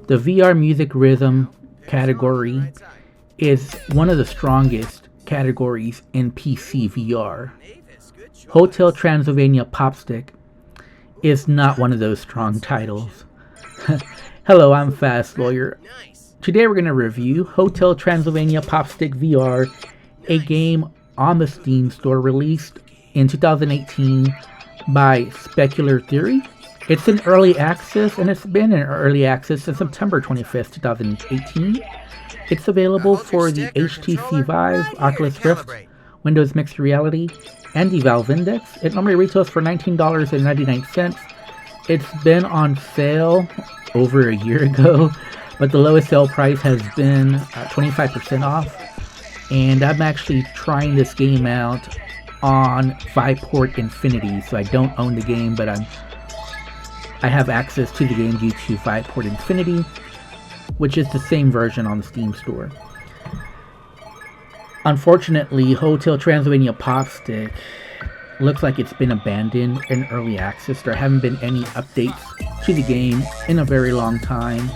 The VR music rhythm category is one of the strongest categories in PC VR. Hotel Transylvania Popstic is not one of those strong titles. Hello, I'm Fast Lawyer. Today we're going to review Hotel Transylvania Popstic VR, a game on the Steam store released in 2018 by Specular Theory. It's in early access, and it's been in early access since September 25th, 2018. It's available for the HTC Vive, Oculus Rift, Windows Mixed Reality, and the Valve Index. It normally retails for $19.99. It's been on sale over a year ago, but the lowest sale price has been 25% off. And I'm actually trying this game out on Viveport Infinity, so I don't own the game, but I have access to the game due to Viveport Infinity, which is the same version on the Steam store. Unfortunately, Hotel Transylvania Popstic looks like it's been abandoned in early access. There haven't been any updates to the game in a very long time,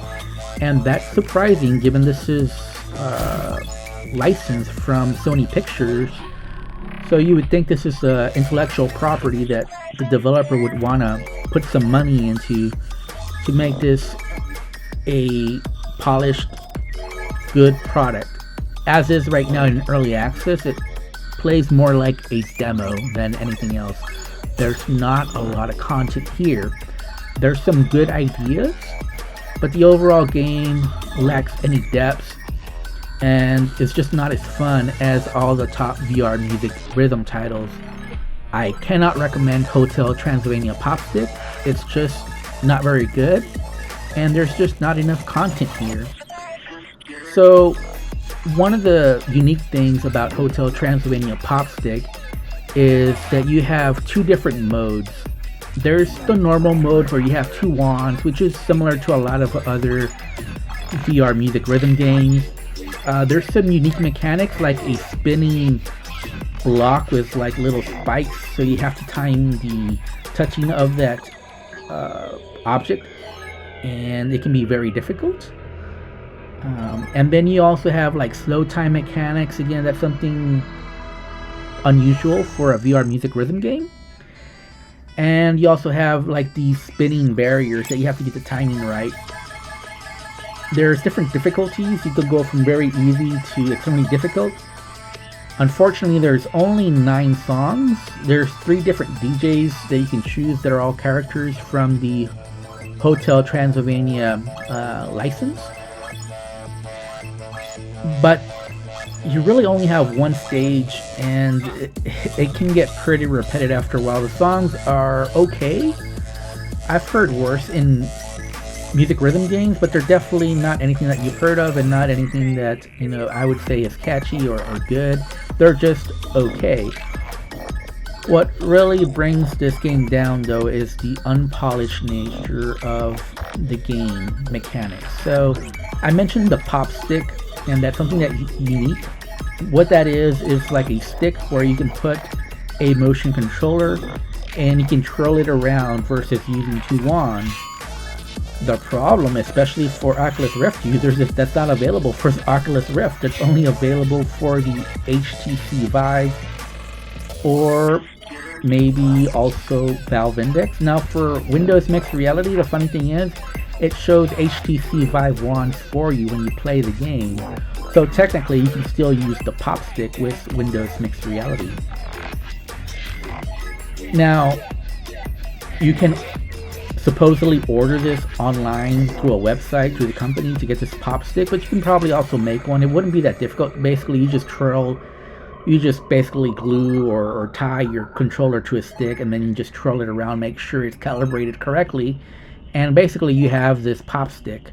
and that's surprising given this is licensed from Sony Pictures. So you would think this is intellectual property that the developer would want to put some money into to make this a polished, good product. As is right now in early access, it plays more like a demo than anything else. There's not a lot of content here. There's some good ideas, but the overall game lacks any depth, and it's just not as fun as all the top VR music rhythm titles. I cannot recommend Hotel Transylvania Popstic. It's just not very good, and there's just not enough content here. So one of the unique things about Hotel Transylvania Popstic is that you have two different modes. There's the normal mode where you have two wands, which is similar to a lot of other VR music rhythm games. There's some unique mechanics like a spinning block with like little spikes, so you have to time the touching of that object, and it can be very difficult. And then you also have like slow time mechanics. Again, that's something unusual for a VR music rhythm game. And you also have like these spinning barriers that you have to get the timing right. There's different difficulties. You could go from very easy to extremely difficult. Unfortunately, there's only 9 songs. There's 3 different DJs that you can choose that are all characters from the Hotel Transylvania license. But you really only have one stage, and it can get pretty repetitive after a while. The songs are okay. I've heard worse in music rhythm games, but they're definitely not anything that you've heard of, and not anything that, I would say is catchy or good. They're just okay. What really brings this game down, though, is the unpolished nature of the game mechanics. So I mentioned the Popstic, and that's something that's unique. What that is like a stick where you can put a motion controller and you can twirl it around versus using 2 wands. The problem, especially for Oculus Rift users, is that's not available for the Oculus Rift. It's only available for the HTC Vive, or maybe also Valve Index. Now for Windows Mixed Reality, the funny thing is, it shows HTC Vive wands for you when you play the game. So technically you can still use the Popstic with Windows Mixed Reality. Now, you can supposedly order this online through a website, through the company, to get this Popstic, but you can probably also make one. It wouldn't be that difficult. Basically, you just basically glue or tie your controller to a stick, and then you just twirl it around, make sure it's calibrated correctly, and basically you have this Popstic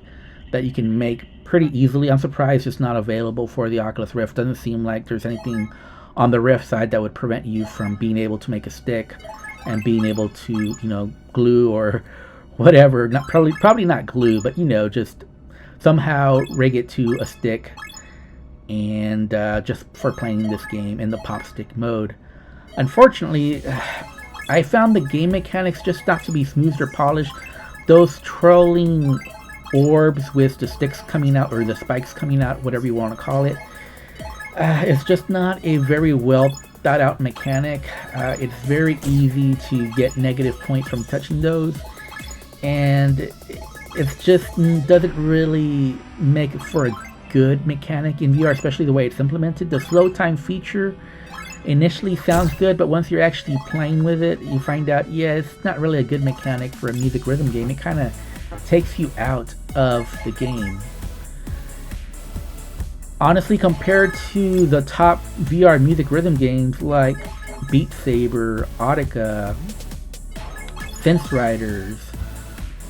that you can make pretty easily. I'm surprised it's not available for the Oculus Rift. Doesn't seem like there's anything on the Rift side that would prevent you from being able to make a stick and being able to, glue or whatever. Probably not glue, but just somehow rig it to a stick, and just for playing this game in the Popstic mode. Unfortunately, I found the game mechanics just not to be smooth or polished. Those trolling orbs with the sticks coming out, or the spikes coming out, whatever you want to call it. It's just not a very well thought out mechanic. It's very easy to get negative points from touching those, and it just doesn't really make it for a good mechanic in VR, especially the way it's implemented. The slow time feature initially sounds good, but once you're actually playing with it, you find out, yeah, it's not really a good mechanic for a music rhythm game. It kind of takes you out of the game. Honestly, compared to the top VR music rhythm games like Beat Saber, Audica, Fence Riders,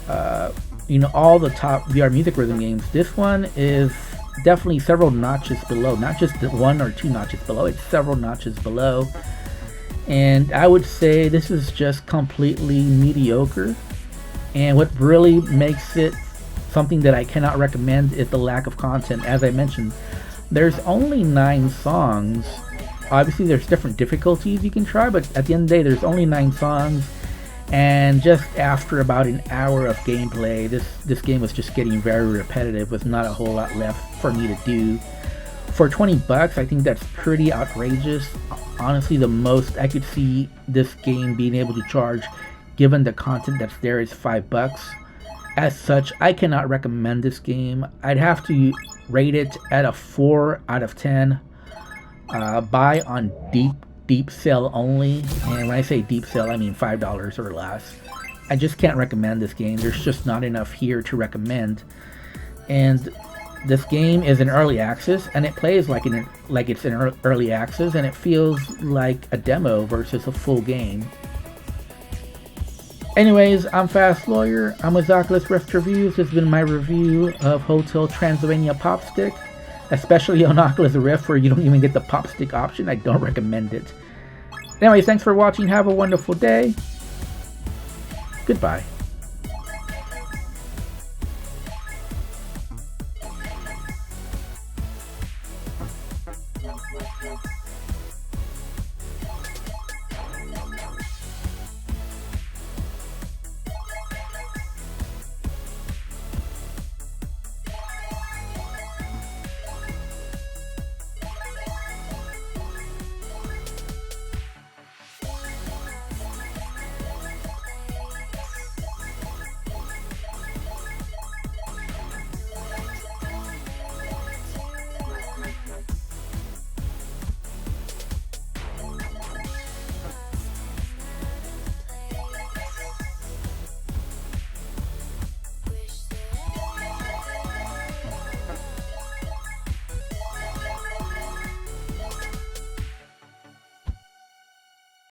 all the top VR music rhythm games, this one is definitely several notches below. Not just one or two notches below, it's several notches below. And I would say this is just completely mediocre. And what really makes it something that I cannot recommend is the lack of content. As I mentioned, there's only 9 songs. Obviously there's different difficulties you can try, but at the end of the day there's only 9 songs. And just after about an hour of gameplay, this game was just getting very repetitive with not a whole lot left for me to do. For $20, I think that's pretty outrageous. Honestly, the most I could see this game being able to charge, given the content that's there, is $5. As such, I cannot recommend this game. I'd have to rate it at a 4 out of 10. Buy on deep sale only, and when I say deep sale, I mean $5 or less. I just can't recommend this game. There's just not enough here to recommend. And this game is in early access, and it plays like it's in early access, and it feels like a demo versus a full game. Anyways, I'm Fast Lawyer. I'm with Oculus Rift Reviews. This has been my review of Hotel Transylvania Popstic, especially on Oculus Rift where you don't even get the Popstic option. I don't recommend it. Anyways, thanks for watching. Have a wonderful day. Goodbye.